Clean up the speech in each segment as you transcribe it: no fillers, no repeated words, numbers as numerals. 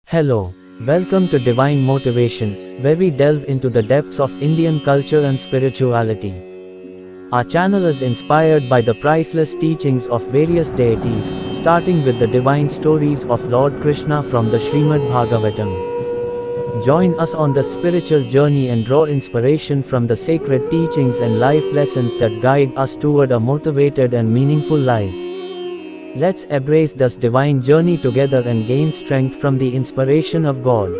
Hello, welcome to Divine Motivation, where we delve into the depths of Indian culture and spirituality. Our channel is inspired by the priceless teachings of various deities, starting with the divine stories of Lord Krishna from the Srimad Bhagavatam. Join us on the spiritual journey and draw inspiration from the sacred teachings and life lessons that guide us toward a motivated and meaningful life. Let's embrace this divine journey together and gain strength from the inspiration of God.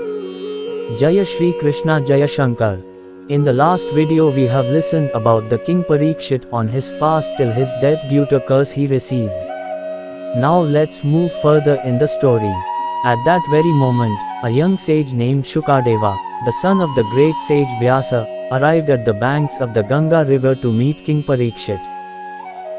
Jaya Shri Krishna Jaya Shankar. In the last video we have listened about the King Parikshit on his fast till his death due to curse he received. Now let's move further in the story. At that very moment, a young sage named Shukadeva, the son of the great sage Vyasa, arrived at the banks of the Ganga river to meet King Parikshit.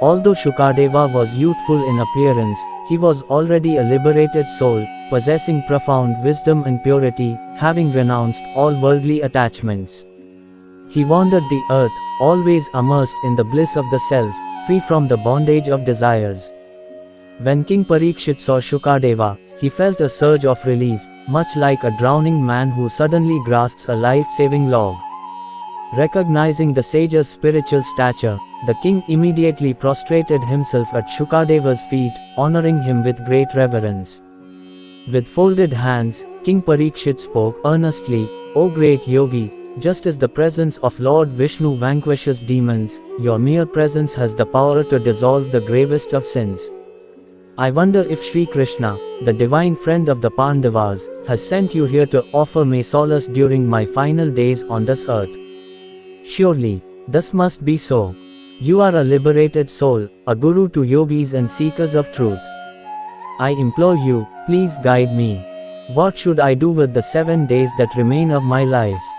Although Shukadeva was youthful in appearance, he was already a liberated soul, possessing profound wisdom and purity, having renounced all worldly attachments. He wandered the earth, always immersed in the bliss of the self, free from the bondage of desires. When King Parikshit saw Shukadeva, he felt a surge of relief, much like a drowning man who suddenly grasps a life-saving log. Recognizing the sage's spiritual stature, the king immediately prostrated himself at Shukadeva's feet, honoring him with great reverence. With folded hands, King Parikshit spoke earnestly, "O great yogi, just as the presence of Lord Vishnu vanquishes demons, your mere presence has the power to dissolve the gravest of sins. I wonder if Sri Krishna, the divine friend of the Pandavas, has sent you here to offer me solace during my final days on this earth. Surely, this must be so. You are a liberated soul, a guru to yogis and seekers of truth. I implore you, please guide me. What should I do with the 7 days that remain of my life?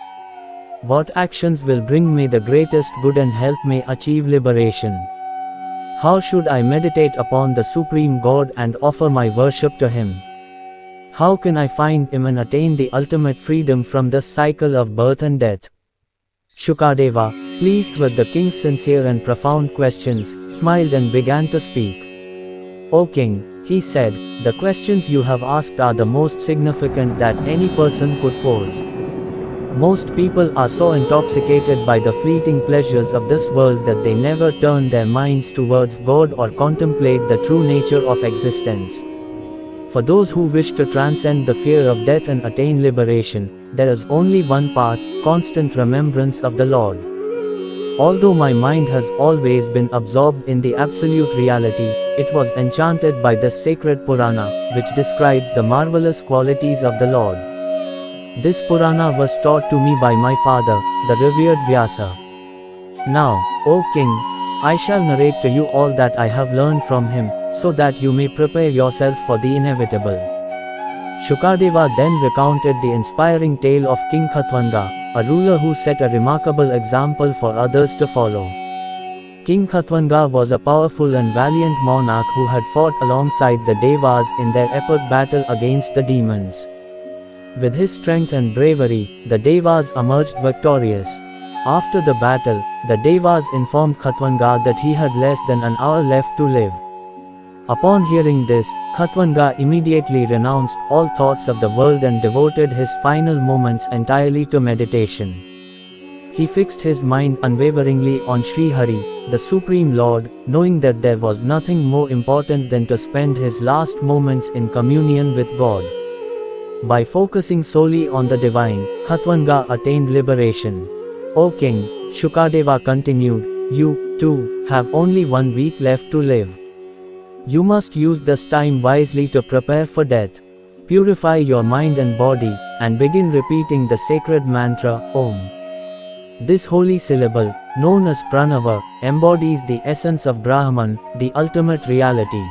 What actions will bring me the greatest good and help me achieve liberation? How should I meditate upon the Supreme God and offer my worship to Him? How can I find Him and attain the ultimate freedom from this cycle of birth and death?" Shukadeva, pleased with the king's sincere and profound questions, smiled and began to speak. "O king," he said, "the questions you have asked are the most significant that any person could pose. Most people are so intoxicated by the fleeting pleasures of this world that they never turn their minds towards God or contemplate the true nature of existence. For those who wish to transcend the fear of death and attain liberation, there is only one path: constant remembrance of the Lord. Although my mind has always been absorbed in the absolute reality, it was enchanted by this sacred Purana, which describes the marvelous qualities of the Lord. This Purana was taught to me by my father, the revered Vyasa. Now, O king, I shall narrate to you all that I have learned from him, so that you may prepare yourself for the inevitable." Shukadeva then recounted the inspiring tale of King Khatwanga, a ruler who set a remarkable example for others to follow. King Khatwanga was a powerful and valiant monarch who had fought alongside the Devas in their epic battle against the demons. With his strength and bravery, the Devas emerged victorious. After the battle, the Devas informed Khatwanga that he had less than an hour left to live. Upon hearing this, Khatwanga immediately renounced all thoughts of the world and devoted his final moments entirely to meditation. He fixed his mind unwaveringly on Sri Hari, the Supreme Lord, knowing that there was nothing more important than to spend his last moments in communion with God. By focusing solely on the divine, Khatwanga attained liberation. "O king," Shukadeva continued, "you, too, have only 1 week left to live. You must use this time wisely to prepare for death. Purify your mind and body, and begin repeating the sacred mantra, Om. This holy syllable, known as Pranava, embodies the essence of Brahman, the ultimate reality.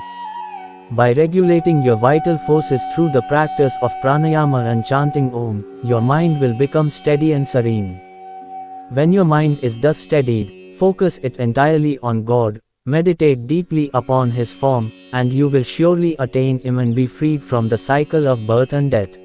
By regulating your vital forces through the practice of pranayama and chanting Om, your mind will become steady and serene. When your mind is thus steadied, focus it entirely on God, meditate deeply upon His form, and you will surely attain Him and be freed from the cycle of birth and death."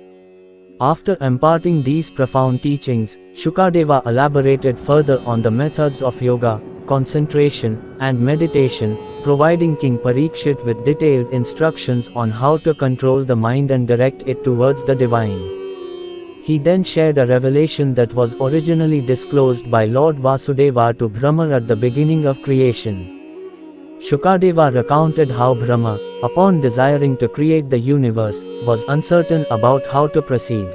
After imparting these profound teachings, Shukadeva elaborated further on the methods of yoga, concentration, and meditation, providing King Parikshit with detailed instructions on how to control the mind and direct it towards the divine. He then shared a revelation that was originally disclosed by Lord Vasudeva to Brahma at the beginning of creation. Shukadeva recounted how Brahma, upon desiring to create the universe, was uncertain about how to proceed.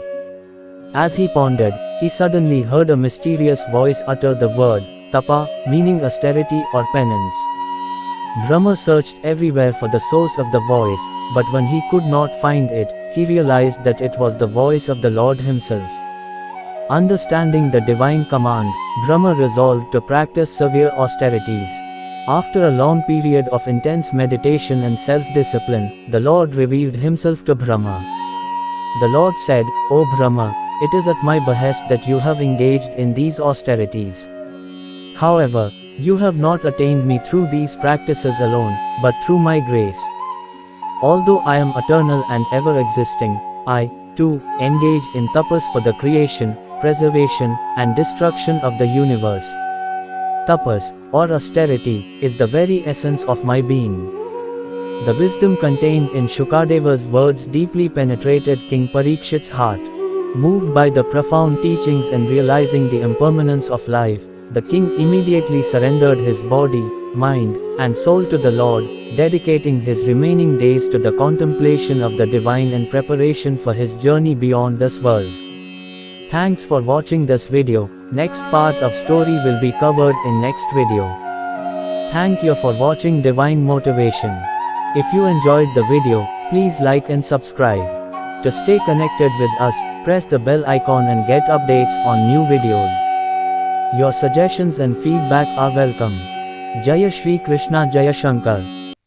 As he pondered, he suddenly heard a mysterious voice utter the word, tapa, meaning austerity or penance. Brahma searched everywhere for the source of the voice, but when he could not find it, he realized that it was the voice of the Lord himself. Understanding the divine command, Brahma resolved to practice severe austerities. After a long period of intense meditation and self-discipline, the Lord revealed himself to Brahma. The Lord said, "O Brahma, it is at my behest that you have engaged in these austerities. However, you have not attained me through these practices alone, but through my grace. Although I am eternal and ever-existing, I, too, engage in tapas for the creation, preservation, and destruction of the universe. Tapas, or austerity, is the very essence of my being." The wisdom contained in Shukadeva's words deeply penetrated King Parikshit's heart. Moved by the profound teachings and realizing the impermanence of life, the king immediately surrendered his body, mind, and soul to the Lord, dedicating his remaining days to the contemplation of the divine in preparation for his journey beyond this world. Thanks for watching this video. Next part of story will be covered in next video. Thank you for watching Divine Motivation. If you enjoyed the video, please like and subscribe. To stay connected with us, press the bell icon and get updates on new videos. Your suggestions and feedback are welcome. Jaya Shri Krishna Jaya Shankar.